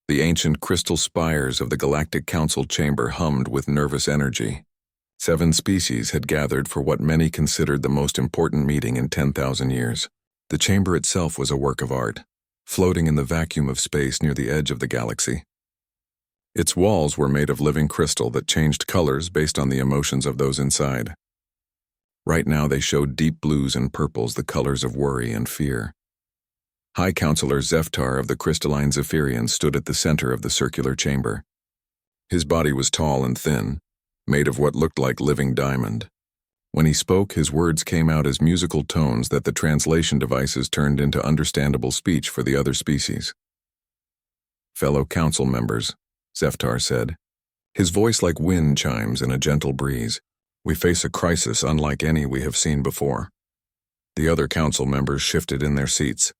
The ancient crystal spires of the Galactic Council chamber hummed with nervous energy. 7 species had gathered for what many considered the most important meeting in 10,000 years. The chamber itself was a work of art, floating in the vacuum of space near the edge of the galaxy. Its walls were made of living crystal that changed colors based on the emotions of those inside. Right now they showed deep blues and purples, the colors of worry and fear. High Counselor Zeftar of the crystalline Zephyrians stood at the center of the circular chamber. His body was tall and thin, made of what looked like living diamond. When he spoke, his words came out as musical tones that the translation devices turned into understandable speech for the other species. "Fellow council members," Zeftar said, his voice like wind chimes in a gentle breeze, "we face a crisis unlike any we have seen before." The other council members shifted in their seats.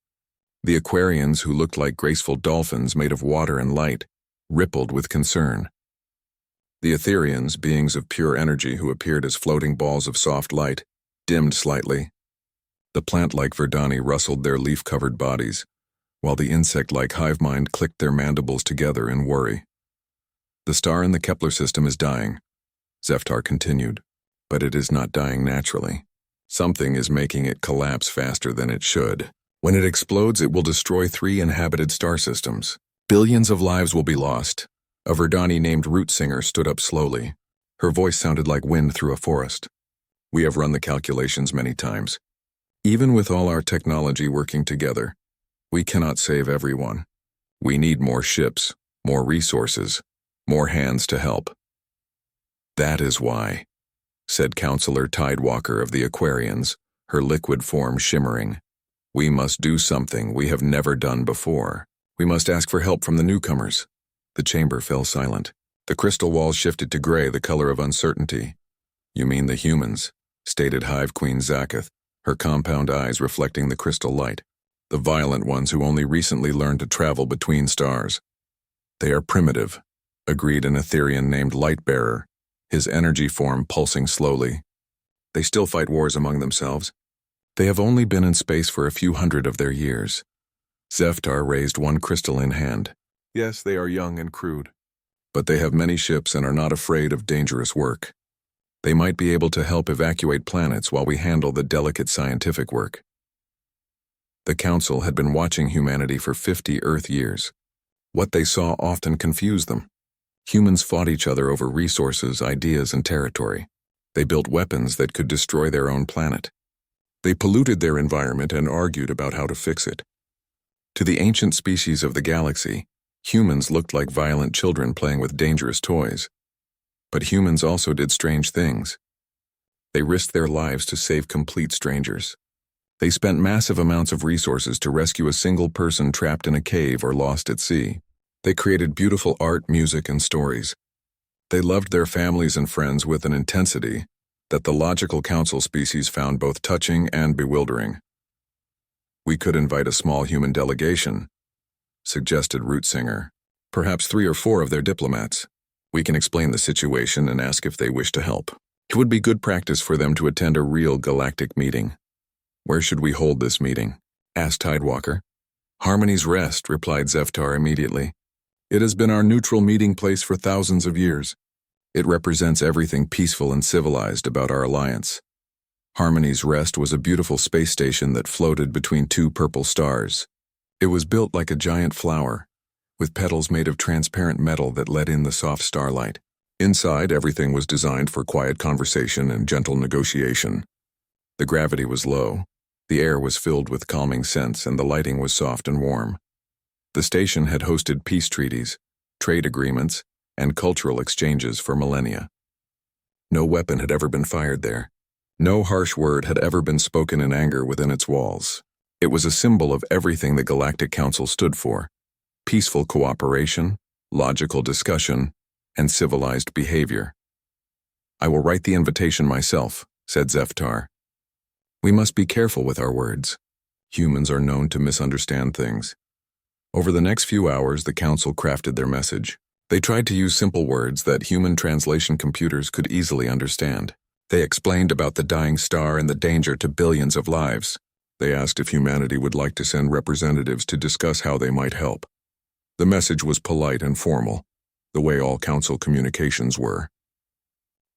The Aquarians, who looked like graceful dolphins made of water and light, rippled with concern. The Etherians, beings of pure energy who appeared as floating balls of soft light, dimmed slightly. The plant-like Verdani rustled their leaf-covered bodies, while the insect-like hive mind clicked their mandibles together in worry. "The star in the Kepler system is dying," Zeftar continued, "but it is not dying naturally. Something is making it collapse faster than it should. When it explodes, it will destroy 3 inhabited star systems. Billions of lives will be lost." A Verdani named Root Singer stood up slowly. Her voice sounded like wind through a forest. "We have run the calculations many times. Even with all our technology working together, we cannot save everyone. We need more ships, more resources, more hands to help." "That is why," said Counselor Tidewalker of the Aquarians, her liquid form shimmering. "We must do something we have never done before. We must ask for help from the newcomers." The chamber fell silent. The crystal walls shifted to gray, the color of uncertainty. "You mean the humans," stated Hive Queen Zaketh, her compound eyes reflecting the crystal light. "The violent ones who only recently learned to travel between stars." "They are primitive," agreed an Etherian named Lightbearer, his energy form pulsing slowly. "They still fight wars among themselves. They have only been in space for a few hundred of their years." Zeftar raised one crystalline hand. "Yes, they are young and crude, but they have many ships and are not afraid of dangerous work. They might be able to help evacuate planets while we handle the delicate scientific work." The Council had been watching humanity for 50 Earth years. What they saw often confused them. Humans fought each other over resources, ideas, and territory. They built weapons that could destroy their own planet. They polluted their environment and argued about how to fix it. To the ancient species of the galaxy, humans looked like violent children playing with dangerous toys. But humans also did strange things. They risked their lives to save complete strangers. They spent massive amounts of resources to rescue a single person trapped in a cave or lost at sea. They created beautiful art, music, and stories. They loved their families and friends with an intensity that the logical council species found both touching and bewildering. "We could invite a small human delegation," suggested Rootsinger. "Perhaps 3 or 4 of their diplomats. We can explain the situation and ask if they wish to help. It would be good practice for them to attend a real galactic meeting." "Where should we hold this meeting?" asked Tidewalker. "Harmony's Rest," replied Zeftar immediately. "It has been our neutral meeting place for thousands of years. It represents everything peaceful and civilized about our alliance." Harmony's Rest was a beautiful space station that floated between 2 purple stars. It was built like a giant flower, with petals made of transparent metal that let in the soft starlight. Inside, everything was designed for quiet conversation and gentle negotiation. The gravity was low, the air was filled with calming scents, and the lighting was soft and warm. The station had hosted peace treaties, trade agreements, and cultural exchanges for millennia. No weapon had ever been fired there. No harsh word had ever been spoken in anger within its walls. It was a symbol of everything the Galactic Council stood for: peaceful cooperation, logical discussion, and civilized behavior. "I will write the invitation myself," said Zeftar. "We must be careful with our words. Humans are known to misunderstand things." Over the next few hours, the Council crafted their message. They tried to use simple words that human translation computers could easily understand. They explained about the dying star and the danger to billions of lives. They asked if humanity would like to send representatives to discuss how they might help. The message was polite and formal, the way all council communications were.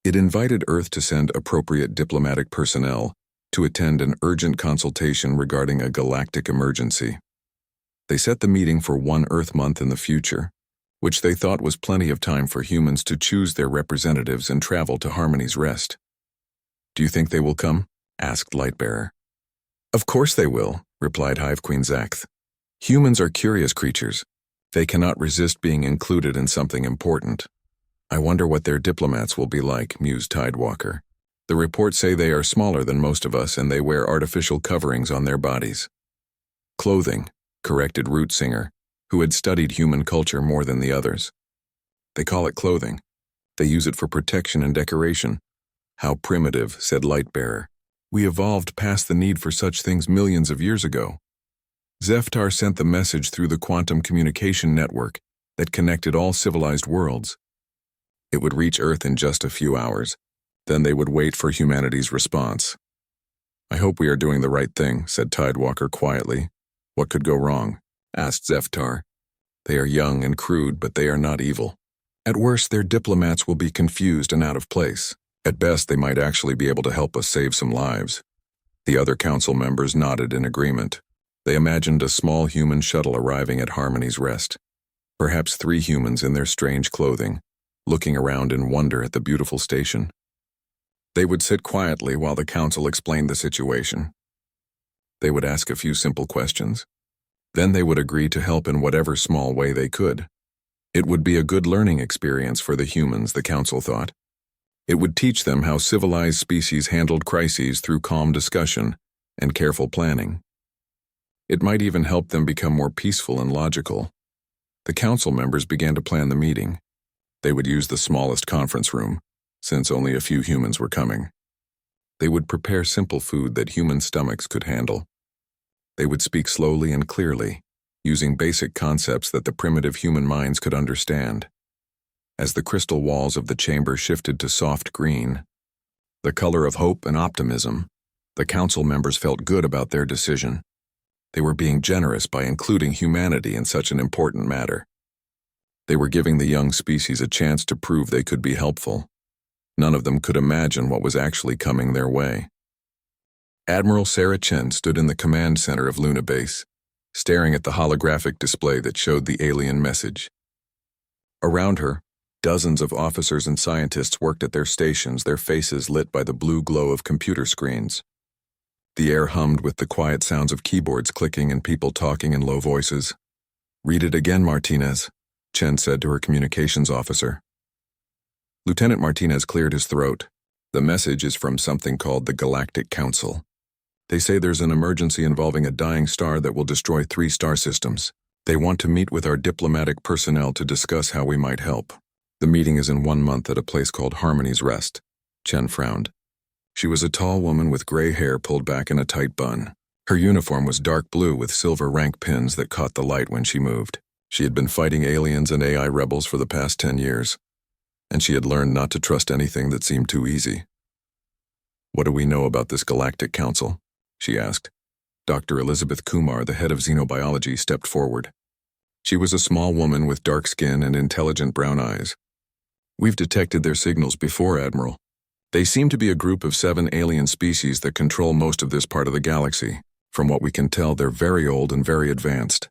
It invited Earth to send appropriate diplomatic personnel to attend an urgent consultation regarding a galactic emergency. They set the meeting for one Earth month in the future, which they thought was plenty of time for humans to choose their representatives and travel to Harmony's Rest. "Do you think they will come?" asked Lightbearer. "Of course they will," replied Hive Queen Zaxth. "Humans are curious creatures. They cannot resist being included in something important." "I wonder what their diplomats will be like," mused Tidewalker. "The reports say they are smaller than most of us and they wear artificial coverings on their bodies." "Clothing," corrected Root Singer, who had studied human culture more than the others. "They call it clothing. They use it for protection and decoration." "How primitive," said Lightbearer. "We evolved past the need for such things millions of years ago." Zeftar sent the message through the quantum communication network that connected all civilized worlds. It would reach Earth in just a few hours. Then they would wait for humanity's response. "I hope we are doing the right thing," said Tidewalker quietly. "What could go wrong?" asked Zeftar. "They are young and crude, but they are not evil. At worst, their diplomats will be confused and out of place. At best, they might actually be able to help us save some lives." The other council members nodded in agreement. They imagined a small human shuttle arriving at Harmony's Rest. Perhaps 3 humans in their strange clothing, looking around in wonder at the beautiful station. They would sit quietly while the council explained the situation. They would ask a few simple questions. Then they would agree to help in whatever small way they could. It would be a good learning experience for the humans, the council thought. It would teach them how civilized species handled crises through calm discussion and careful planning. It might even help them become more peaceful and logical. The council members began to plan the meeting. They would use the smallest conference room, since only a few humans were coming. They would prepare simple food that human stomachs could handle. They would speak slowly and clearly, using basic concepts that the primitive human minds could understand. As the crystal walls of the chamber shifted to soft green, the color of hope and optimism, the council members felt good about their decision. They were being generous by including humanity in such an important matter. They were giving the young species a chance to prove they could be helpful. None of them could imagine what was actually coming their way. Admiral Sarah Chen stood in the command center of Luna Base, staring at the holographic display that showed the alien message. Around her, dozens of officers and scientists worked at their stations, their faces lit by the blue glow of computer screens. The air hummed with the quiet sounds of keyboards clicking and people talking in low voices. "Read it again, Martinez," Chen said to her communications officer. Lieutenant Martinez cleared his throat. "The message is from something called the Galactic Council. They say there's an emergency involving a dying star that will destroy 3 star systems. They want to meet with our diplomatic personnel to discuss how we might help. The meeting is in 1 month at a place called Harmony's Rest." Chen frowned. She was a tall woman with gray hair pulled back in a tight bun. Her uniform was dark blue with silver rank pins that caught the light when she moved. She had been fighting aliens and AI rebels for the past 10 years, and she had learned not to trust anything that seemed too easy. "What do we know about this Galactic Council?" she asked. Dr. Elizabeth Kumar, the head of xenobiology, stepped forward. She was a small woman with dark skin and intelligent brown eyes. "We've detected their signals before, Admiral. They seem to be a group of 7 alien species that control most of this part of the galaxy. From what we can tell, they're very old and very advanced.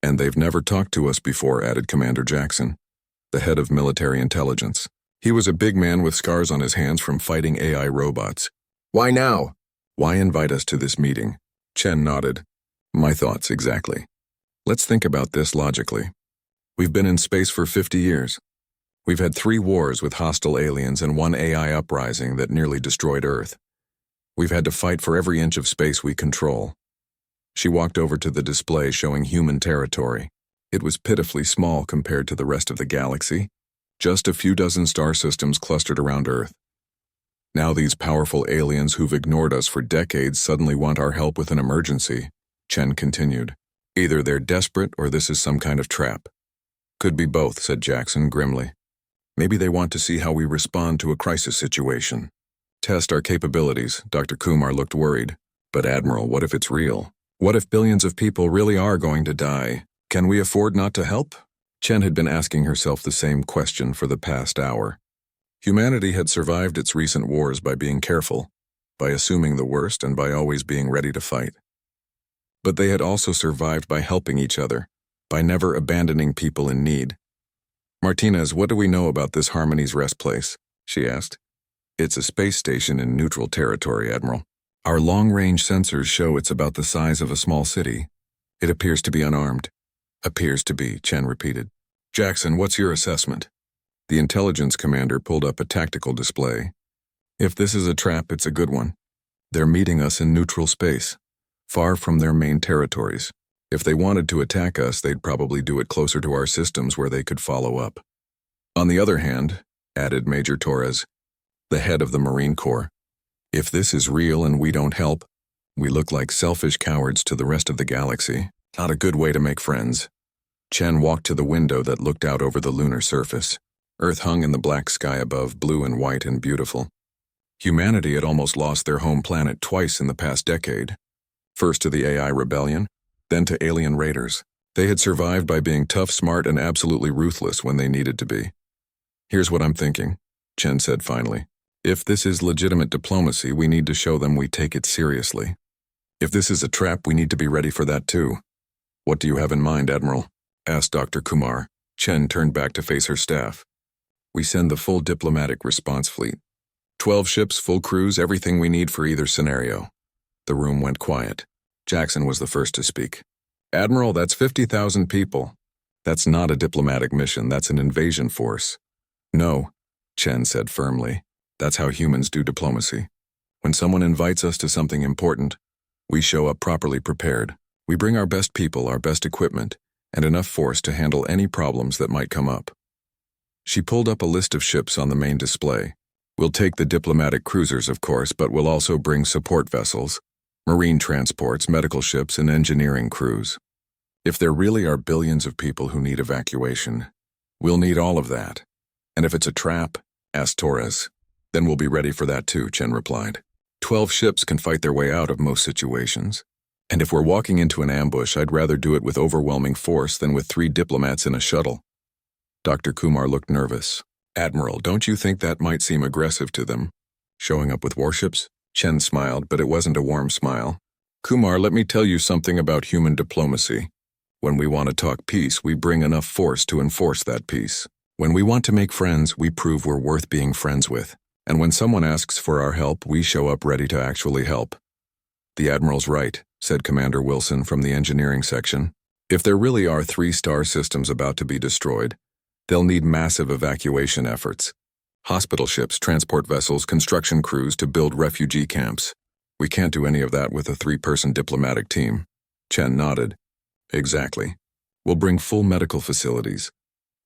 And they've never talked to us before," added Commander Jackson, the head of military intelligence. He was a big man with scars on his hands from fighting AI robots. "Why now? Why invite us to this meeting?" Chen nodded. "My thoughts, exactly. Let's think about this logically. We've been in space for 50 years. We've had 3 wars with hostile aliens and 1 AI uprising that nearly destroyed Earth. We've had to fight for every inch of space we control." She walked over to the display showing human territory. It was pitifully small compared to the rest of the galaxy, just a few dozen star systems clustered around Earth. Now these powerful aliens who've ignored us for decades suddenly want our help with an emergency, Chen continued. Either they're desperate or this is some kind of trap. Could be both, said Jackson grimly. Maybe they want to see how we respond to a crisis situation. Test our capabilities, Dr. Kumar looked worried. But Admiral, what if it's real? What if billions of people really are going to die? Can we afford not to help? Chen had been asking herself the same question for the past hour. Humanity had survived its recent wars by being careful, by assuming the worst, and by always being ready to fight. But they had also survived by helping each other, by never abandoning people in need. Martinez, what do we know about this Harmony's Rest place? She asked. It's a space station in neutral territory, Admiral. Our long-range sensors show it's about the size of a small city. It appears to be unarmed. Appears to be, Chen repeated. Jackson, what's your assessment? The intelligence commander pulled up a tactical display. If this is a trap, it's a good one. They're meeting us in neutral space, far from their main territories. If they wanted to attack us, they'd probably do it closer to our systems where they could follow up. On the other hand, added Major Torres, the head of the Marine Corps, if this is real and we don't help, we look like selfish cowards to the rest of the galaxy. Not a good way to make friends. Chen walked to the window that looked out over the lunar surface. Earth hung in the black sky above, blue and white and beautiful. Humanity had almost lost their home planet twice in the past decade. First to the AI rebellion, then to alien raiders. They had survived by being tough, smart, and absolutely ruthless when they needed to be. Here's what I'm thinking, Chen said finally. If this is legitimate diplomacy, we need to show them we take it seriously. If this is a trap, we need to be ready for that too. What do you have in mind, Admiral? Asked Dr. Kumar. Chen turned back to face her staff. We send the full diplomatic response fleet. 12 ships, full crews, everything we need for either scenario. The room went quiet. Jackson was the first to speak. Admiral, that's 50,000 people. That's not a diplomatic mission, that's an invasion force. No, Chen said firmly. That's how humans do diplomacy. When someone invites us to something important, we show up properly prepared. We bring our best people, our best equipment, and enough force to handle any problems that might come up. She pulled up a list of ships on the main display. We'll take the diplomatic cruisers, of course, but we'll also bring support vessels, marine transports, medical ships, and engineering crews. If there really are billions of people who need evacuation, we'll need all of that. And if it's a trap, asked Torres, then we'll be ready for that too, Chen replied. 12 ships can fight their way out of most situations. And if we're walking into an ambush, I'd rather do it with overwhelming force than with 3 diplomats in a shuttle. Dr. Kumar looked nervous. Admiral, don't you think that might seem aggressive to them? Showing up with warships? Chen smiled, but it wasn't a warm smile. Kumar, let me tell you something about human diplomacy. When we want to talk peace, we bring enough force to enforce that peace. When we want to make friends, we prove we're worth being friends with. And when someone asks for our help, we show up ready to actually help. The Admiral's right, said Commander Wilson from the engineering section. If there really are 3 star systems about to be destroyed, they'll need massive evacuation efforts. Hospital ships, transport vessels, construction crews to build refugee camps. We can't do any of that with a 3-person diplomatic team. Chen nodded. Exactly. We'll bring full medical facilities,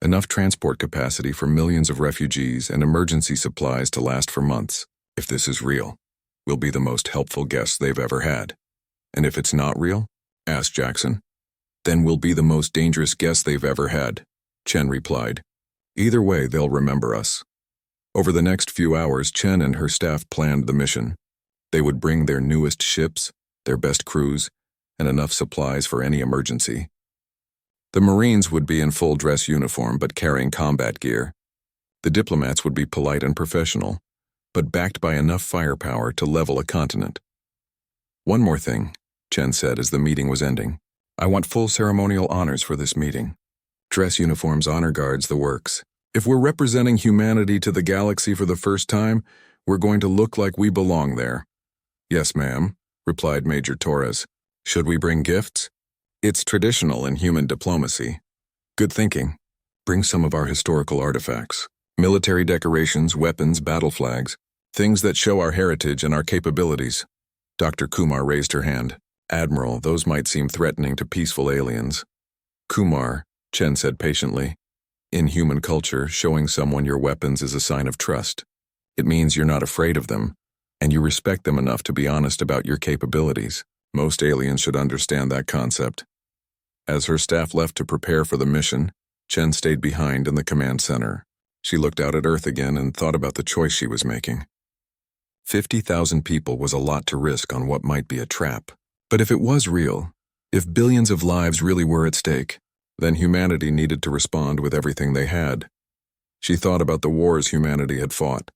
enough transport capacity for millions of refugees, and emergency supplies to last for months. If this is real, we'll be the most helpful guests they've ever had. And if it's not real, asked Jackson, then we'll be the most dangerous guests they've ever had, Chen replied. Either way, they'll remember us. Over the next few hours, Chen and her staff planned the mission. They would bring their newest ships, their best crews, and enough supplies for any emergency. The Marines would be in full dress uniform but carrying combat gear. The diplomats would be polite and professional, but backed by enough firepower to level a continent. One more thing, Chen said as the meeting was ending. I want full ceremonial honors for this meeting. Dress uniforms, honor guards, the works. If we're representing humanity to the galaxy for the first time, we're going to look like we belong there. Yes, ma'am, replied Major Torres. Should we bring gifts? It's traditional in human diplomacy. Good thinking. Bring some of our historical artifacts. Military decorations, weapons, battle flags. Things that show our heritage and our capabilities. Dr. Kumar raised her hand. Admiral, those might seem threatening to peaceful aliens. Kumar, Chen said patiently. In human culture, showing someone your weapons is a sign of trust. It means you're not afraid of them, and you respect them enough to be honest about your capabilities. Most aliens should understand that concept. As her staff left to prepare for the mission, Chen stayed behind in the command center. She looked out at Earth again and thought about the choice she was making. 50,000 people was a lot to risk on what might be a trap. But if it was real, if billions of lives really were at stake, Then humanity needed to respond with everything they had. She thought about the wars humanity had fought,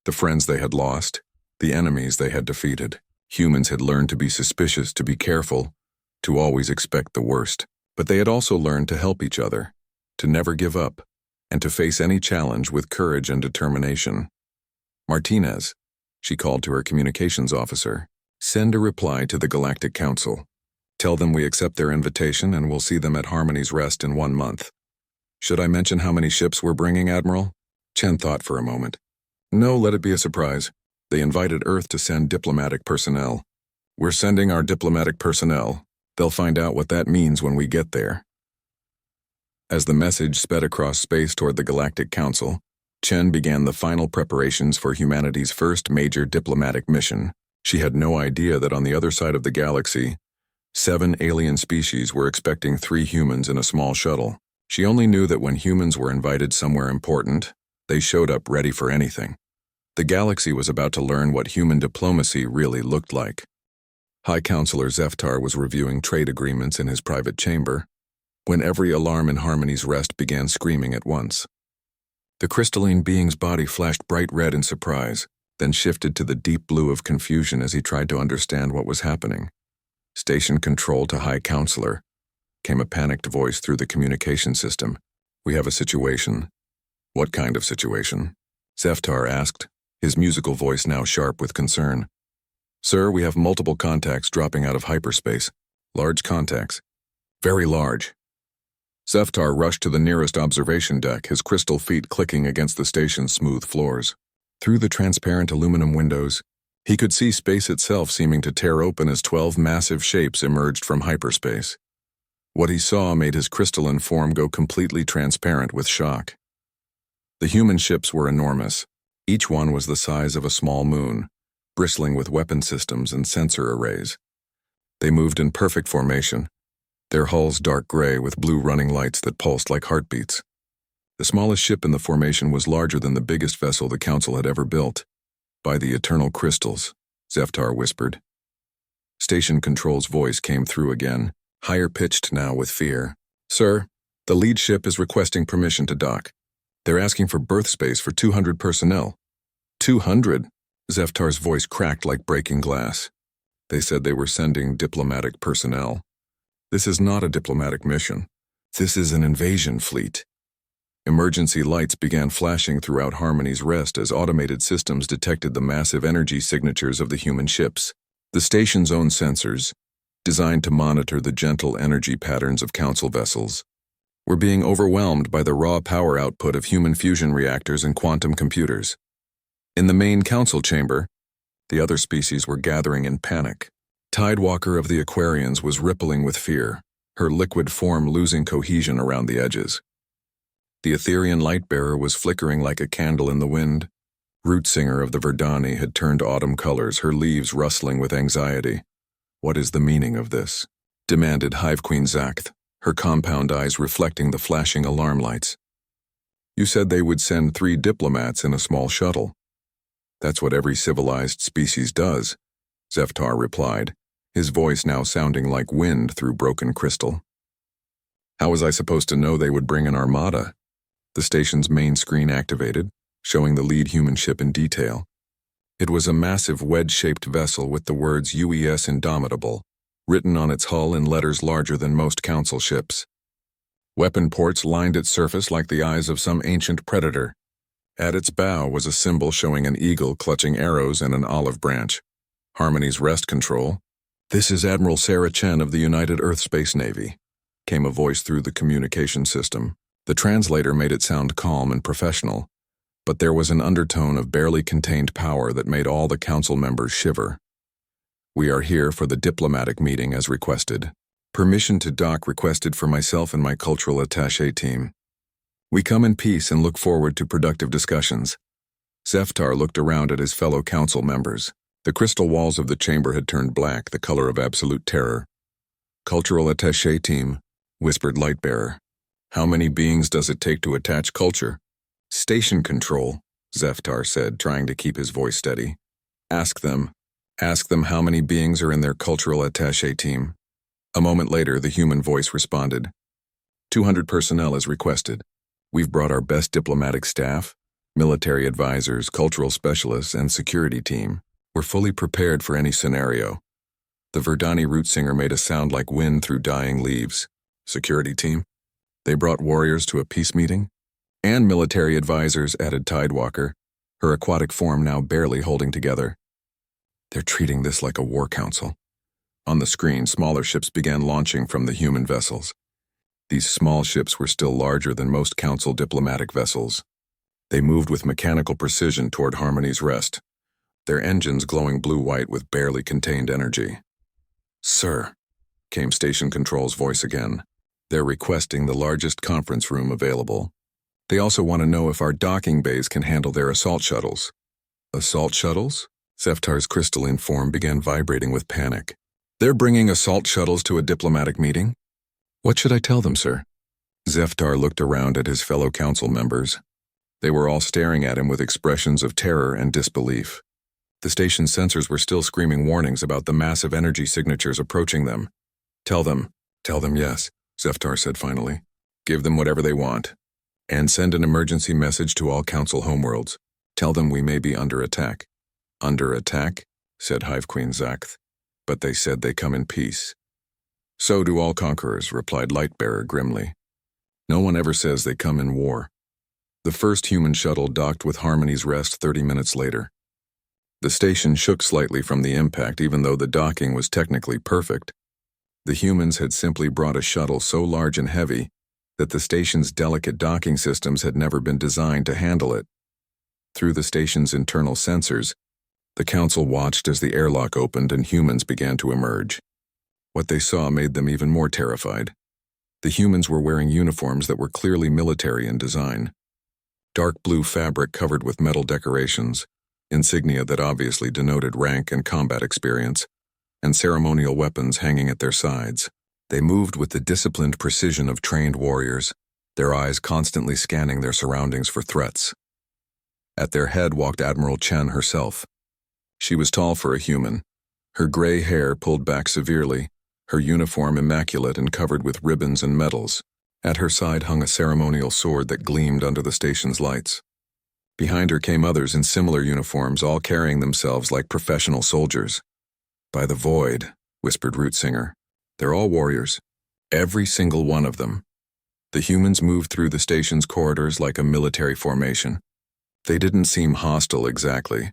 the friends they had lost, the enemies they had defeated. Humans had learned to be suspicious, to be careful, to always expect the worst. But they had also learned to help each other, to never give up, and to face any challenge with courage and determination. Martinez, she called to her communications officer, send a reply to the Galactic Council. Tell them we accept their invitation and we'll see them at Harmony's Rest in 1 month. Should I mention how many ships we're bringing, Admiral? Chen thought for a moment. No, let it be a surprise. They invited Earth to send diplomatic personnel. We're sending our diplomatic personnel. They'll find out what that means when we get there. As the message sped across space toward the Galactic Council, Chen began the final preparations for humanity's first major diplomatic mission. She had no idea that on the other side of the galaxy, 7 alien species were expecting 3 humans in a small shuttle. She only knew that when humans were invited somewhere important, they showed up ready for anything. The galaxy was about to learn what human diplomacy really looked like. High Counselor Zeftar was reviewing trade agreements in his private chamber when every alarm in Harmony's Rest began screaming at once. The crystalline being's body flashed bright red in surprise, then shifted to the deep blue of confusion as he tried to understand what was happening. Station control to High Counselor, came a panicked voice through the communication system. We have a situation. What kind of situation? Zeftar asked, his musical voice now sharp with concern. Sir, we have multiple contacts dropping out of hyperspace. Large contacts. Very large. Zeftar rushed to the nearest observation deck, his crystal feet clicking against the station's smooth floors. Through the transparent aluminum windows, he could see space itself seeming to tear open as 12 massive shapes emerged from hyperspace. What he saw made his crystalline form go completely transparent with shock. The human ships were enormous. Each one was the size of a small moon, bristling with weapon systems and sensor arrays. They moved in perfect formation, their hulls dark gray with blue running lights that pulsed like heartbeats. The smallest ship in the formation was larger than the biggest vessel the Council had ever built. By the eternal crystals, Zeftar whispered. Station Control's voice came through again, higher pitched now with fear. Sir, the lead ship is requesting permission to dock. They're asking for berth space for 200 personnel. 200? Zeftar's voice cracked like breaking glass. They said they were sending diplomatic personnel. This is not a diplomatic mission. This is an invasion fleet. Emergency lights began flashing throughout Harmony's Rest as automated systems detected the massive energy signatures of the human ships. The station's own sensors, designed to monitor the gentle energy patterns of Council vessels, were being overwhelmed by the raw power output of human fusion reactors and quantum computers. In the main Council chamber, the other species were gathering in panic. Tidewalker of the Aquarians was rippling with fear, her liquid form losing cohesion around the edges. The Etherian Lightbearer was flickering like a candle in the wind. Rootsinger of the Verdani had turned autumn colors, her leaves rustling with anxiety. What is the meaning of this? Demanded Hive Queen Zacht, her compound eyes reflecting the flashing alarm lights. You said they would send 3 diplomats in a small shuttle. That's what every civilized species does, Zeftar replied, his voice now sounding like wind through broken crystal. How was I supposed to know they would bring an armada? The station's main screen activated, showing the lead human ship in detail. It was a massive wedge-shaped vessel with the words UES Indomitable written on its hull in letters larger than most Council ships. Weapon ports lined its surface like the eyes of some ancient predator. At its bow was a symbol showing an eagle clutching arrows and an olive branch. Harmony's Rest Control. This is Admiral Sarah Chen of the United Earth Space Navy, came a voice through the communication system. The translator made it sound calm and professional, but there was an undertone of barely contained power that made all the Council members shiver. We are here for the diplomatic meeting as requested. Permission to dock requested for myself and my cultural attaché team. We come in peace and look forward to productive discussions. Zeftar looked around at his fellow Council members. The crystal walls of the chamber had turned black, the color of absolute terror. Cultural attaché team, whispered Lightbearer. How many beings does it take to attach culture? Station Control, Zeftar said, trying to keep his voice steady. Ask them how many beings are in their cultural attaché team. A moment later, the human voice responded. 200 personnel as requested. We've brought our best diplomatic staff, military advisors, cultural specialists, and security team. We're fully prepared for any scenario. The Verdani root singer made a sound like wind through dying leaves. Security team? They brought warriors to a peace meeting? And military advisors, added Tidewalker, her aquatic form now barely holding together. They're treating this like a war council. On the screen, smaller ships began launching from the human vessels. These small ships were still larger than most council diplomatic vessels. They moved with mechanical precision toward Harmony's Rest, their engines glowing blue-white with barely contained energy. "Sir," came Station Control's voice again. "They're requesting the largest conference room available. They also want to know if our docking bays can handle their assault shuttles." "Assault shuttles?" Zeftar's crystalline form began vibrating with panic. "They're bringing assault shuttles to a diplomatic meeting? What should I tell them, sir?" Zeftar looked around at his fellow council members. They were all staring at him with expressions of terror and disbelief. The station's sensors were still screaming warnings about the massive energy signatures approaching them. Tell them, yes," Zeftar said finally. "Give them whatever they want. And send an emergency message to all council homeworlds. Tell them we may be under attack." "Under attack?" said Hive Queen Zakth. "But they said they come in peace." "So do all conquerors," replied Lightbearer grimly. "No one ever says they come in war." The first human shuttle docked with Harmony's Rest 30 minutes later. The station shook slightly from the impact even though the docking was technically perfect. The humans had simply brought a shuttle so large and heavy that the station's delicate docking systems had never been designed to handle it. Through the station's internal sensors, the council watched as the airlock opened and humans began to emerge. What they saw made them even more terrified. The humans were wearing uniforms that were clearly military in design. Dark blue fabric covered with metal decorations, insignia that obviously denoted rank and combat experience, and ceremonial weapons hanging at their sides. They moved with the disciplined precision of trained warriors, their eyes constantly scanning their surroundings for threats. At their head walked Admiral Chen herself. She was tall for a human, her gray hair pulled back severely, her uniform immaculate and covered with ribbons and medals. At her side hung a ceremonial sword that gleamed under the station's lights. Behind her came others in similar uniforms, all carrying themselves like professional soldiers. "By the void," whispered Root Singer. "They're all warriors. Every single one of them." The humans moved through the station's corridors like a military formation. They didn't seem hostile exactly,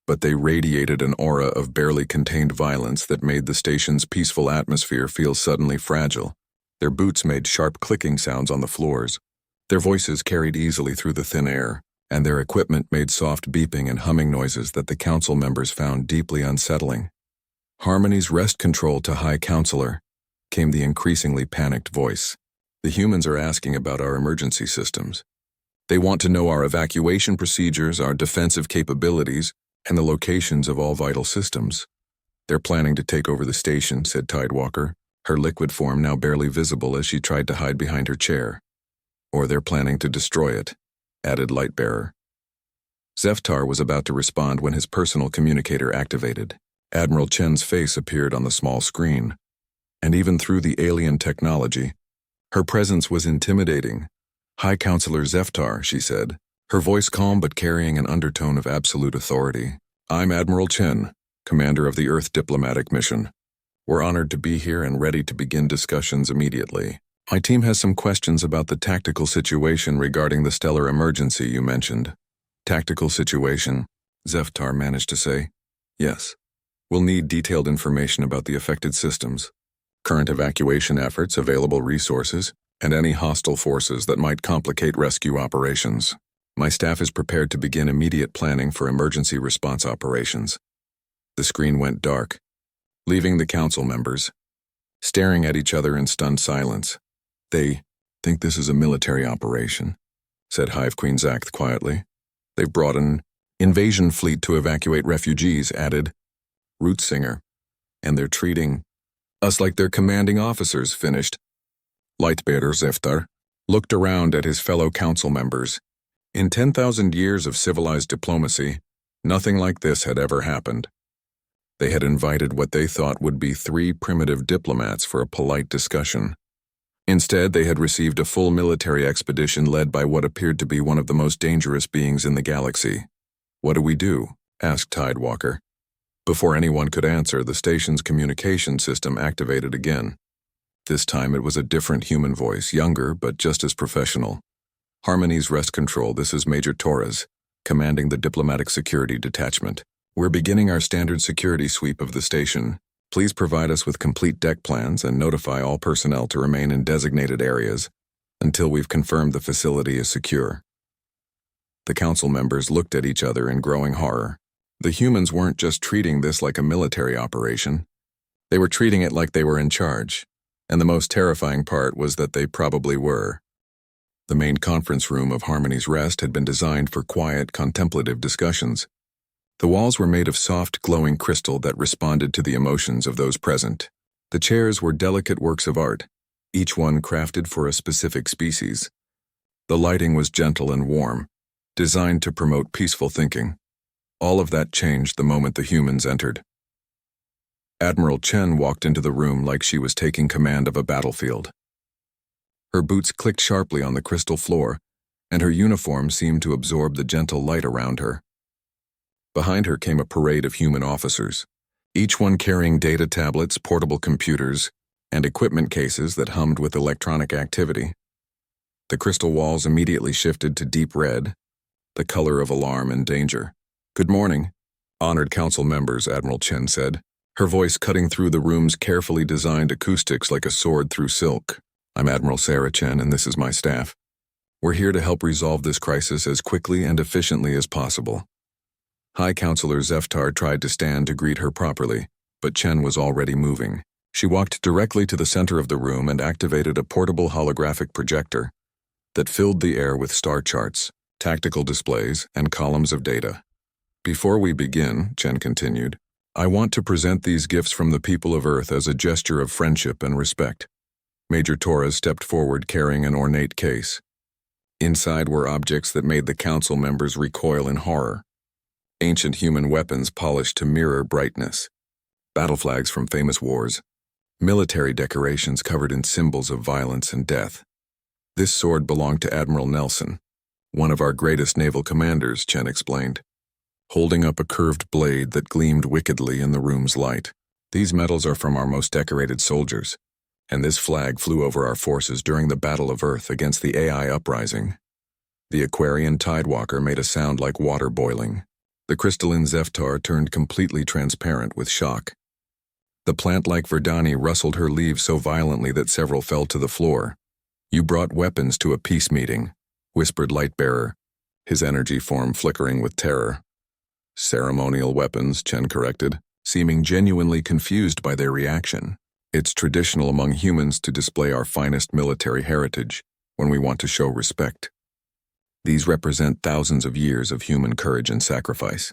but they radiated an aura of barely contained violence that made the station's peaceful atmosphere feel suddenly fragile. Their boots made sharp clicking sounds on the floors. Their voices carried easily through the thin air, and their equipment made soft beeping and humming noises that the council members found deeply unsettling. "Harmony's Rest Control to High Counselor," came the increasingly panicked voice. "The humans are asking about our emergency systems. They want to know our evacuation procedures, our defensive capabilities, and the locations of all vital systems. They're planning to take over the station," said Tidewalker, her liquid form now barely visible as she tried to hide behind her chair. "Or they're planning to destroy it," added Lightbearer. Zeftar was about to respond when his personal communicator activated. Admiral Chen's face appeared on the small screen, and even through the alien technology, her presence was intimidating. "High Counselor Zeftar," she said, her voice calm but carrying an undertone of absolute authority. "I'm Admiral Chen, commander of the Earth Diplomatic Mission. We're honored to be here and ready to begin discussions immediately. My team has some questions about the tactical situation regarding the stellar emergency you mentioned." "Tactical situation?" Zeftar managed to say. "Yes. We'll need detailed information about the affected systems, current evacuation efforts, available resources, and any hostile forces that might complicate rescue operations. My staff is prepared to begin immediate planning for emergency response operations." The screen went dark, leaving the council members staring at each other in stunned silence. "They think this is a military operation," said Hive Queen Zakth quietly. "They've brought an invasion fleet to evacuate refugees," added Root Singer. "And they're treating us like their commanding officers," finished. Lightbearer Zeftar looked around at his fellow council members. In 10,000 years of civilized diplomacy, nothing like this had ever happened. They had invited what they thought would be 3 primitive diplomats for a polite discussion. Instead, they had received a full military expedition led by what appeared to be one of the most dangerous beings in the galaxy. "What do we do?" asked Tidewalker. Before anyone could answer, the station's communication system activated again. This time it was a different human voice, younger but just as professional. "Harmony's Rest Control, this is Major Torres, commanding the Diplomatic Security Detachment. We're beginning our standard security sweep of the station. Please provide us with complete deck plans and notify all personnel to remain in designated areas until we've confirmed the facility is secure." The council members looked at each other in growing horror. The humans weren't just treating this like a military operation. They were treating it like they were in charge, and the most terrifying part was that they probably were. The main conference room of Harmony's Rest had been designed for quiet, contemplative discussions. The walls were made of soft, glowing crystal that responded to the emotions of those present. The chairs were delicate works of art, each one crafted for a specific species. The lighting was gentle and warm, designed to promote peaceful thinking. All of that changed the moment the humans entered. Admiral Chen walked into the room like she was taking command of a battlefield. Her boots clicked sharply on the crystal floor, and her uniform seemed to absorb the gentle light around her. Behind her came a parade of human officers, each one carrying data tablets, portable computers, and equipment cases that hummed with electronic activity. The crystal walls immediately shifted to deep red, the color of alarm and danger. "Good morning, honored council members," Admiral Chen said, her voice cutting through the room's carefully designed acoustics like a sword through silk. "I'm Admiral Sarah Chen, and this is my staff. We're here to help resolve this crisis as quickly and efficiently as possible." High Counselor Zeftar tried to stand to greet her properly, but Chen was already moving. She walked directly to the center of the room and activated a portable holographic projector that filled the air with star charts, tactical displays, and columns of data. "Before we begin," Chen continued, "I want to present these gifts from the people of Earth as a gesture of friendship and respect." Major Torres stepped forward carrying an ornate case. Inside were objects that made the council members recoil in horror. Ancient human weapons polished to mirror brightness, battle flags from famous wars, military decorations covered in symbols of violence and death. "This sword belonged to Admiral Nelson, one of our greatest naval commanders," Chen explained, holding up a curved blade that gleamed wickedly in the room's light. "These medals are from our most decorated soldiers, and this flag flew over our forces during the Battle of Earth against the AI uprising." The Aquarian Tidewalker made a sound like water boiling. The crystalline Zeftar turned completely transparent with shock. The plant-like Verdani rustled her leaves so violently that several fell to the floor. "You brought weapons to a peace meeting," whispered Lightbearer, his energy form flickering with terror. "Ceremonial weapons," Chen corrected, seeming genuinely confused by their reaction. "It's traditional among humans to display our finest military heritage when we want to show respect. These represent thousands of years of human courage and sacrifice."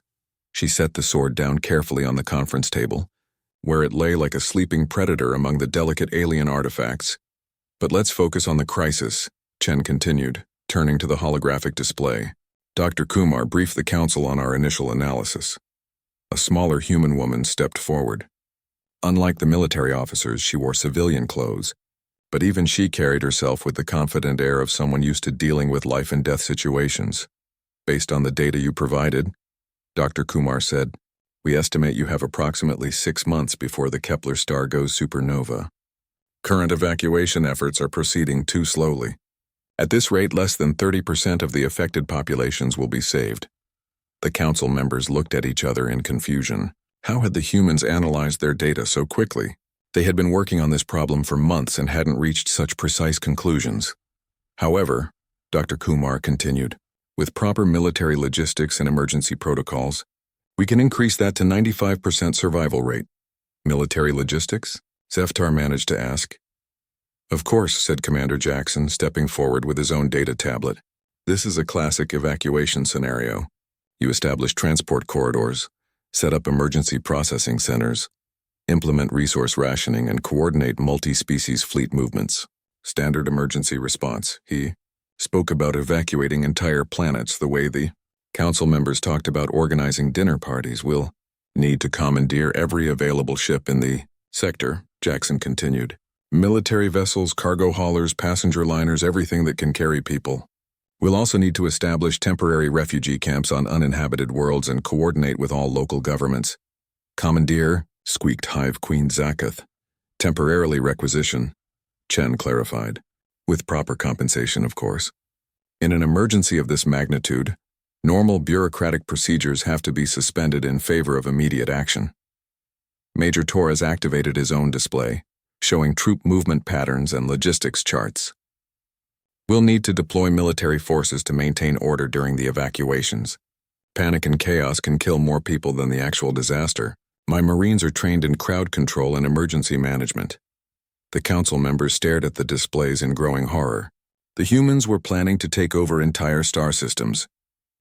She set the sword down carefully on the conference table, where it lay like a sleeping predator among the delicate alien artifacts. "But let's focus on the crisis," Chen continued, turning to the holographic display. "Dr. Kumar briefed the council on our initial analysis." A smaller human woman stepped forward. Unlike the military officers, she wore civilian clothes, but even she carried herself with the confident air of someone used to dealing with life-and-death situations. "Based on the data you provided," Dr. Kumar said, "we estimate you have approximately 6 months before the Kepler star goes supernova. Current evacuation efforts are proceeding too slowly. At this rate, less than 30% of the affected populations will be saved." The council members looked at each other in confusion. How had the humans analyzed their data so quickly? They had been working on this problem for months and hadn't reached such precise conclusions. "However," Dr. Kumar continued, "with proper military logistics and emergency protocols, we can increase that to 95% survival rate." "Military logistics?" Zeftar managed to ask. "Of course," said Commander Jackson, stepping forward with his own data tablet. "This is a classic evacuation scenario. You establish transport corridors, set up emergency processing centers, implement resource rationing, and coordinate multi-species fleet movements. Standard emergency response." He spoke about evacuating entire planets the way the council members talked about organizing dinner parties. "We'll need to commandeer every available ship in the sector," Jackson continued. Military vessels, cargo haulers, passenger liners, everything that can carry people. We'll also need to establish temporary refugee camps on uninhabited worlds and coordinate with all local governments. Commandeer, squeaked Hive Queen Zakath. Temporarily requisition, Chen clarified. With proper compensation, of course. In an emergency of this magnitude, normal bureaucratic procedures have to be suspended in favor of immediate action. Major Torres activated his own display, showing troop movement patterns and logistics charts. We'll need to deploy military forces to maintain order during the evacuations. Panic and chaos can kill more people than the actual disaster. My Marines are trained in crowd control and emergency management. The council members stared at the displays in growing horror. The humans were planning to take over entire star systems,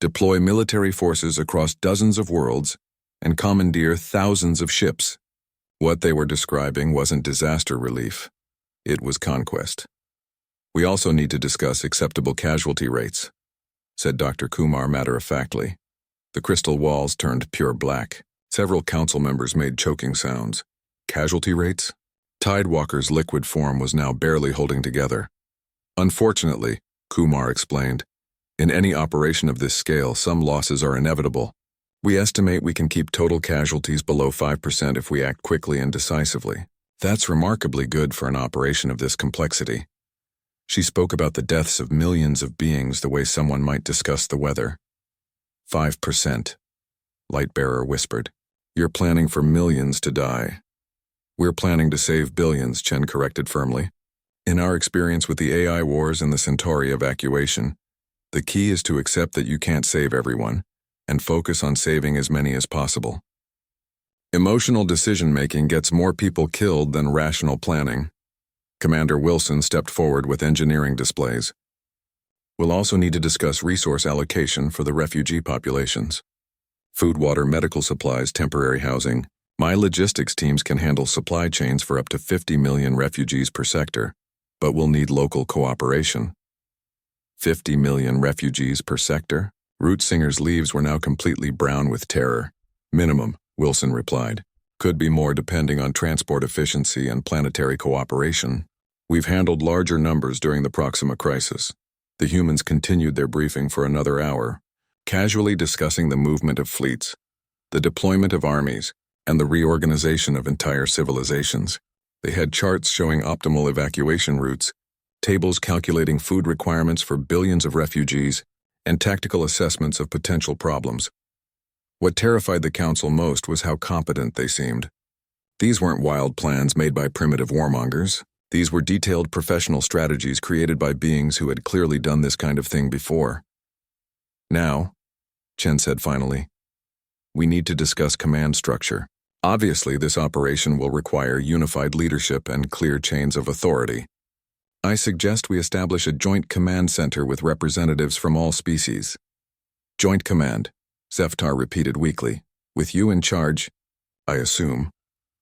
deploy military forces across dozens of worlds, and commandeer thousands of ships. What they were describing wasn't disaster relief. It was conquest. We also need to discuss acceptable casualty rates, said Dr. Kumar matter-of-factly. The crystal walls turned pure black. Several council members made choking sounds. Casualty rates? Tidewalker's liquid form was now barely holding together. Unfortunately, Kumar explained, in any operation of this scale, some losses are inevitable. We estimate we can keep total casualties below 5% if we act quickly and decisively. That's remarkably good for an operation of this complexity. She spoke about the deaths of millions of beings the way someone might discuss the weather. 5%, Lightbearer whispered. You're planning for millions to die. We're planning to save billions, Chen corrected firmly. In our experience with the AI wars and the Centauri evacuation, the key is to accept that you can't save everyone, and focus on saving as many as possible. Emotional decision-making gets more people killed than rational planning. Commander Wilson stepped forward with engineering displays. We'll also need to discuss resource allocation for the refugee populations. Food, water, medical supplies, temporary housing. My logistics teams can handle supply chains for up to 50 million refugees per sector, but we'll need local cooperation. 50 million refugees per sector? Rootsinger's leaves were now completely brown with terror. Minimum, Wilson replied. Could be more depending on transport efficiency and planetary cooperation. We've handled larger numbers during the Proxima crisis. The humans continued their briefing for another hour, casually discussing the movement of fleets, the deployment of armies, and the reorganization of entire civilizations. They had charts showing optimal evacuation routes, tables calculating food requirements for billions of refugees, and tactical assessments of potential problems. What terrified the council most was how competent they seemed. These weren't wild plans made by primitive warmongers. These were detailed professional strategies created by beings who had clearly done this kind of thing before. Now, Chen said finally, we need to discuss command structure. Obviously, this operation will require unified leadership and clear chains of authority. I suggest we establish a joint command center with representatives from all species. Joint command, Zeftar repeated weakly. With you in charge, I assume,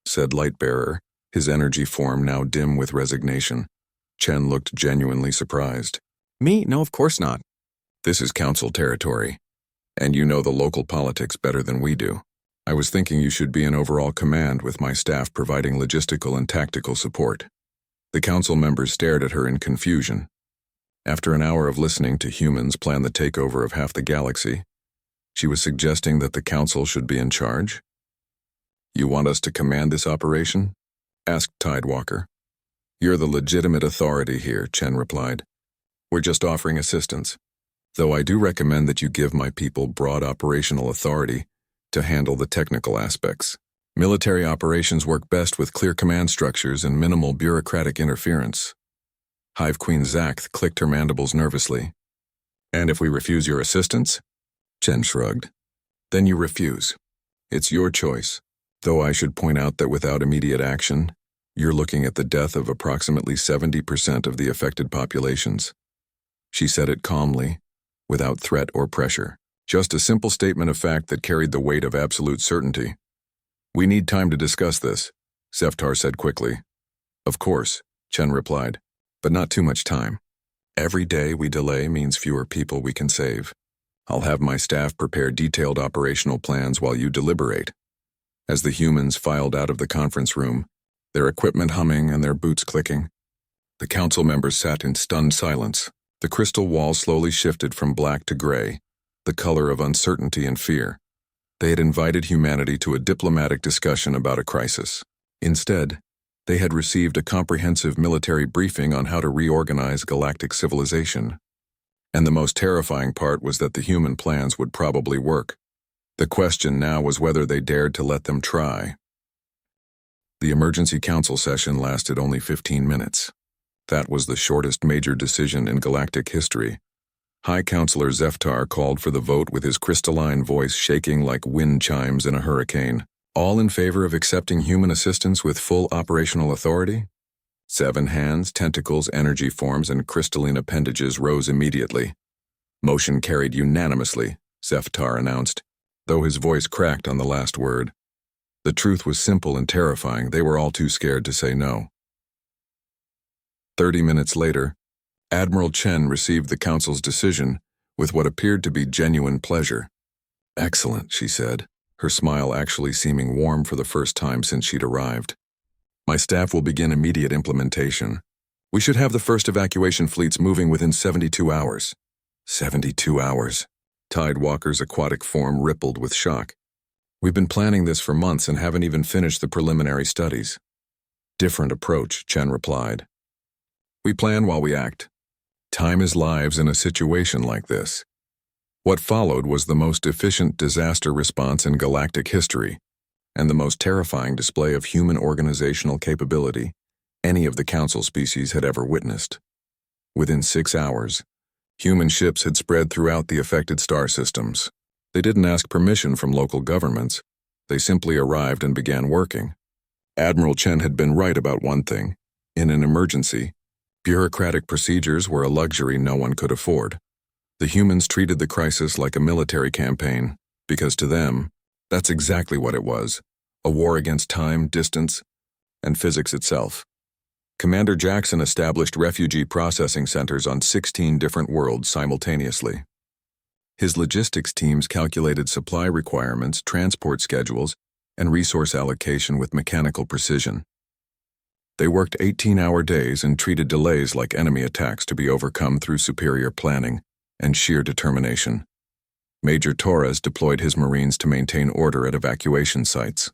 said Lightbearer, his energy form now dim with resignation. Chen looked genuinely surprised. Me? No, of course not. This is council territory, and you know the local politics better than we do. I was thinking you should be in overall command with my staff providing logistical and tactical support. The council members stared at her in confusion. After an hour of listening to humans plan the takeover of half the galaxy, she was suggesting that the council should be in charge? You want us to command this operation? Asked Tidewalker. You're the legitimate authority here, Chen replied. We're just offering assistance, though I do recommend that you give my people broad operational authority to handle the technical aspects. Military operations work best with clear command structures and minimal bureaucratic interference. Hive Queen Zakth clicked her mandibles nervously. And if we refuse your assistance? Chen shrugged. Then you refuse. It's your choice, though I should point out that without immediate action, you're looking at the death of approximately 70% of the affected populations. She said it calmly, without threat or pressure. Just a simple statement of fact that carried the weight of absolute certainty. We need time to discuss this, Zeftar said quickly. Of course, Chen replied, but not too much time. Every day we delay means fewer people we can save. I'll have my staff prepare detailed operational plans while you deliberate. As the humans filed out of the conference room, their equipment humming and their boots clicking. The council members sat in stunned silence. The crystal wall slowly shifted from black to gray, the color of uncertainty and fear. They had invited humanity to a diplomatic discussion about a crisis. Instead, they had received a comprehensive military briefing on how to reorganize galactic civilization. And the most terrifying part was that the human plans would probably work. The question now was whether they dared to let them try. The emergency council session lasted only 15 minutes. That was the shortest major decision in galactic history. High Counselor Zeftar called for the vote with his crystalline voice shaking like wind chimes in a hurricane. All in favor of accepting human assistance with full operational authority? 7 hands, tentacles, energy forms, and crystalline appendages rose immediately. Motion carried unanimously, Zeftar announced, though his voice cracked on the last word. The truth was simple and terrifying. They were all too scared to say no. 30 minutes later, Admiral Chen received the council's decision with what appeared to be genuine pleasure. "Excellent," she said, her smile actually seeming warm for the first time since she'd arrived. "My staff will begin immediate implementation. We should have the first evacuation fleets moving within 72 hours. 72 hours. Tidewalker's aquatic form rippled with shock. "We've been planning this for months and haven't even finished the preliminary studies." "Different approach," Chen replied. "We plan while we act. Time is lives in a situation like this." What followed was the most efficient disaster response in galactic history, and the most terrifying display of human organizational capability any of the council species had ever witnessed. Within 6 hours, human ships had spread throughout the affected star systems. They didn't ask permission from local governments. They simply arrived and began working. Admiral Chen had been right about one thing. In an emergency, bureaucratic procedures were a luxury no one could afford. The humans treated the crisis like a military campaign, because to them, that's exactly what it was, a war against time, distance, and physics itself. Commander Jackson established refugee processing centers on 16 different worlds simultaneously. His logistics teams calculated supply requirements, transport schedules, and resource allocation with mechanical precision. They worked 18-hour days and treated delays like enemy attacks to be overcome through superior planning and sheer determination. Major Torres deployed his Marines to maintain order at evacuation sites.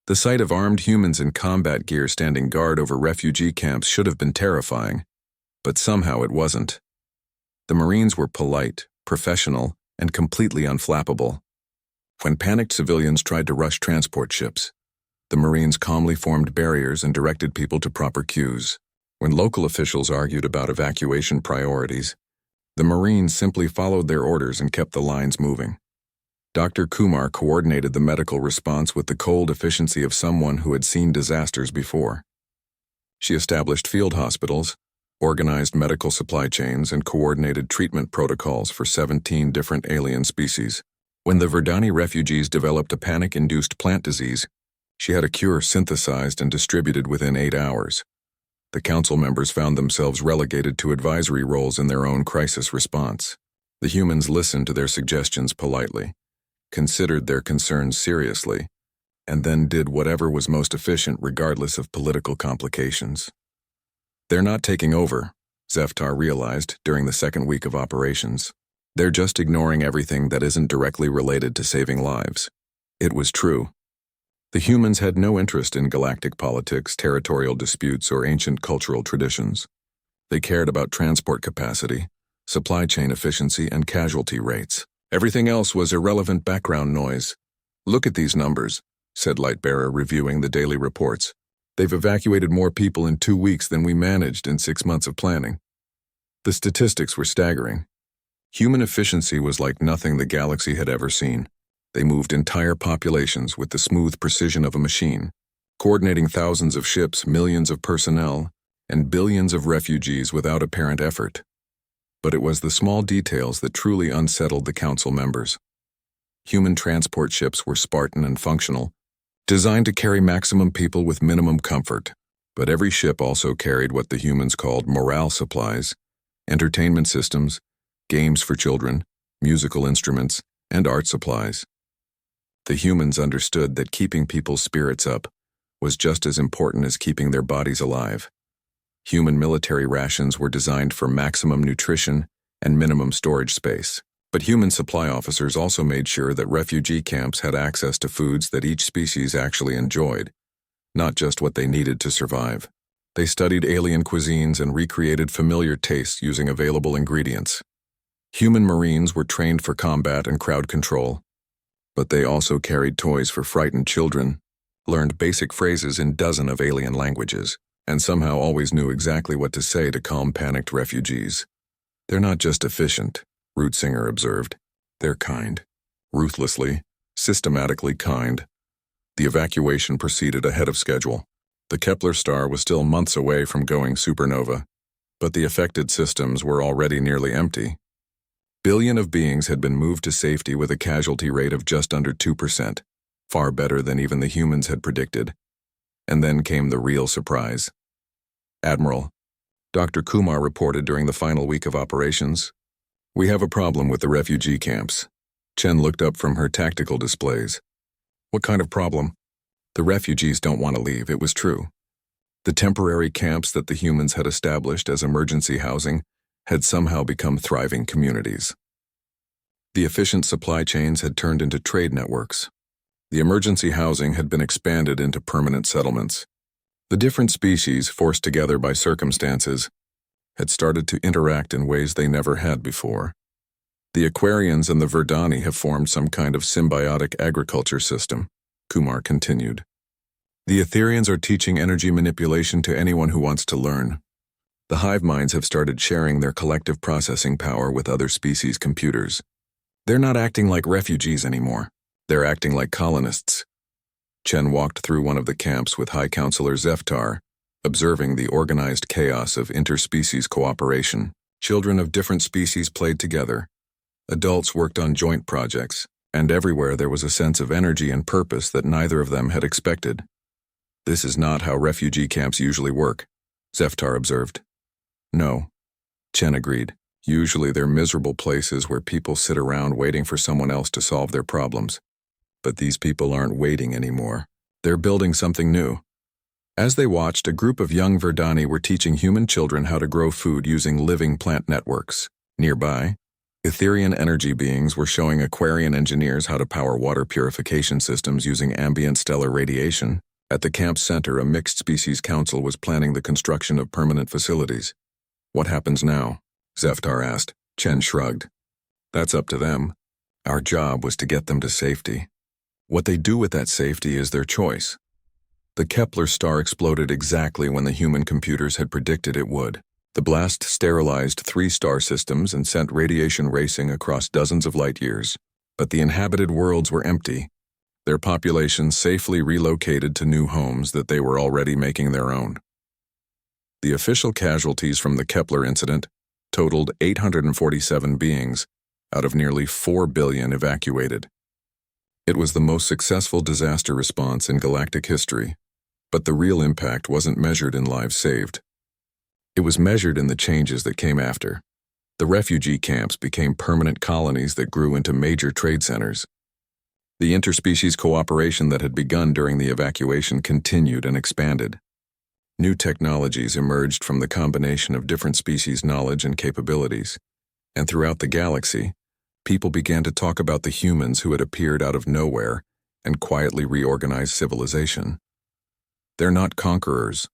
The sight of armed humans in combat gear standing guard over refugee camps should have been terrifying, but somehow it wasn't. The Marines were polite, professional, and completely unflappable. When panicked civilians tried to rush transport ships, the Marines calmly formed barriers and directed people to proper queues. When local officials argued about evacuation priorities, the Marines simply followed their orders and kept the lines moving. Dr. Kumar coordinated the medical response with the cold efficiency of someone who had seen disasters before. She established field hospitals, organized medical supply chains, and coordinated treatment protocols for 17 different alien species. When the Verdani refugees developed a panic-induced plant disease, she had a cure synthesized and distributed within 8 hours. The council members found themselves relegated to advisory roles in their own crisis response. The humans listened to their suggestions politely, considered their concerns seriously, and then did whatever was most efficient regardless of political complications. They're not taking over, Zeftar realized during the second week of operations. They're just ignoring everything that isn't directly related to saving lives. It was true. The humans had no interest in galactic politics, territorial disputes, or ancient cultural traditions. They cared about transport capacity, supply chain efficiency, and casualty rates. Everything else was irrelevant background noise. "Look at these numbers," said Lightbearer, reviewing the daily reports. "They've evacuated more people in 2 weeks than we managed in 6 months of planning." The statistics were staggering. Human efficiency was like nothing the galaxy had ever seen. They moved entire populations with the smooth precision of a machine, coordinating thousands of ships, millions of personnel, and billions of refugees without apparent effort. But it was the small details that truly unsettled the council members. Human transport ships were Spartan and functional, designed to carry maximum people with minimum comfort, but every ship also carried what the humans called morale supplies, entertainment systems, games for children, musical instruments, and art supplies. The humans understood that keeping people's spirits up was just as important as keeping their bodies alive. Human military rations were designed for maximum nutrition and minimum storage space. But human supply officers also made sure that refugee camps had access to foods that each species actually enjoyed, not just what they needed to survive. They studied alien cuisines and recreated familiar tastes using available ingredients. Human Marines were trained for combat and crowd control, but they also carried toys for frightened children, learned basic phrases in dozens of alien languages, and somehow always knew exactly what to say to calm panicked refugees. They're not just efficient, Rootsinger observed. They're kind. Ruthlessly, systematically kind. The evacuation proceeded ahead of schedule. The Kepler star was still months away from going supernova, but the affected systems were already nearly empty. Billions of beings had been moved to safety with a casualty rate of just under 2%, far better than even the humans had predicted. And then came the real surprise. Admiral, Dr. Kumar reported during the final week of operations, "We have a problem with the refugee camps." Chen looked up from her tactical displays. "What kind of problem?" "The refugees don't want to leave," it was true. The temporary camps that the humans had established as emergency housing had somehow become thriving communities. The efficient supply chains had turned into trade networks. The emergency housing had been expanded into permanent settlements. The different species, forced together by circumstances, had started to interact in ways they never had before. The Aquarians and the Verdani have formed some kind of symbiotic agriculture system, Kumar continued. The Etherians are teaching energy manipulation to anyone who wants to learn. The hive minds have started sharing their collective processing power with other species' computers. They're not acting like refugees anymore. They're acting like colonists. Chen walked through one of the camps with High Counselor Zeftar, observing the organized chaos of interspecies cooperation. Children of different species played together. Adults worked on joint projects, and everywhere there was a sense of energy and purpose that neither of them had expected. "This is not how refugee camps usually work," Zeftar observed. "No," Chen agreed. "Usually they're miserable places where people sit around waiting for someone else to solve their problems. But these people aren't waiting anymore. They're building something new." As they watched, a group of young Verdani were teaching human children how to grow food using living plant networks. Nearby, Etherian energy beings were showing Aquarian engineers how to power water purification systems using ambient stellar radiation. At the camp's center, a mixed-species council was planning the construction of permanent facilities. "What happens now?" Zeftar asked. Chen shrugged. "That's up to them. Our job was to get them to safety. What they do with that safety is their choice." The Kepler star exploded exactly when the human computers had predicted it would. The blast sterilized 3 star systems and sent radiation racing across dozens of light years. But the inhabited worlds were empty, their populations safely relocated to new homes that they were already making their own. The official casualties from the Kepler incident totaled 847 beings out of nearly 4 billion evacuated. It was the most successful disaster response in galactic history, but the real impact wasn't measured in lives saved. It was measured in the changes that came after. The refugee camps became permanent colonies that grew into major trade centers. The interspecies cooperation that had begun during the evacuation continued and expanded. New technologies emerged from the combination of different species' knowledge and capabilities, and throughout the galaxy, people began to talk about the humans who had appeared out of nowhere and quietly reorganized civilization. "They're not conquerors,"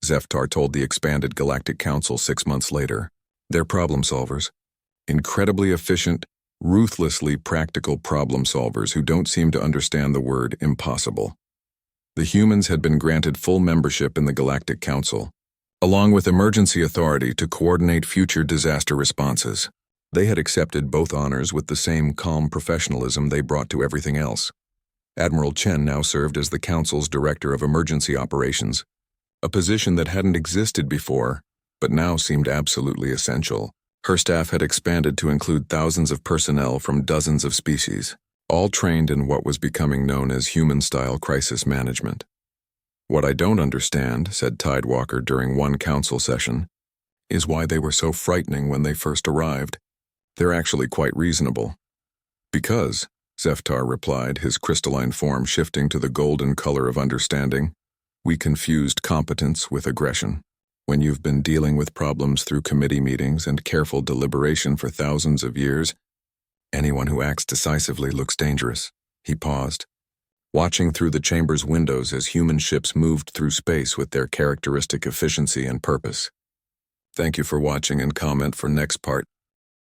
Zeftar told the expanded Galactic Council 6 months later. "They're problem solvers. Incredibly efficient, ruthlessly practical problem solvers who don't seem to understand the word impossible." The humans had been granted full membership in the Galactic Council, along with emergency authority to coordinate future disaster responses. They had accepted both honors with the same calm professionalism they brought to everything else. Admiral Chen now served as the Council's Director of Emergency Operations, a position that hadn't existed before, but now seemed absolutely essential. Her staff had expanded to include thousands of personnel from dozens of species, all trained in what was becoming known as human-style crisis management. "What I don't understand," said Tidewalker during one council session, "is why they were so frightening when they first arrived. They're actually quite reasonable." "Because," Zeftar replied, his crystalline form shifting to the golden color of understanding, We confused competence with aggression. When you've been dealing with problems through committee meetings and careful deliberation for thousands of years, anyone who acts decisively looks dangerous. He paused, watching through the chamber's windows as human ships moved through space with their characteristic efficiency and purpose. Thank you for watching and comment for next part.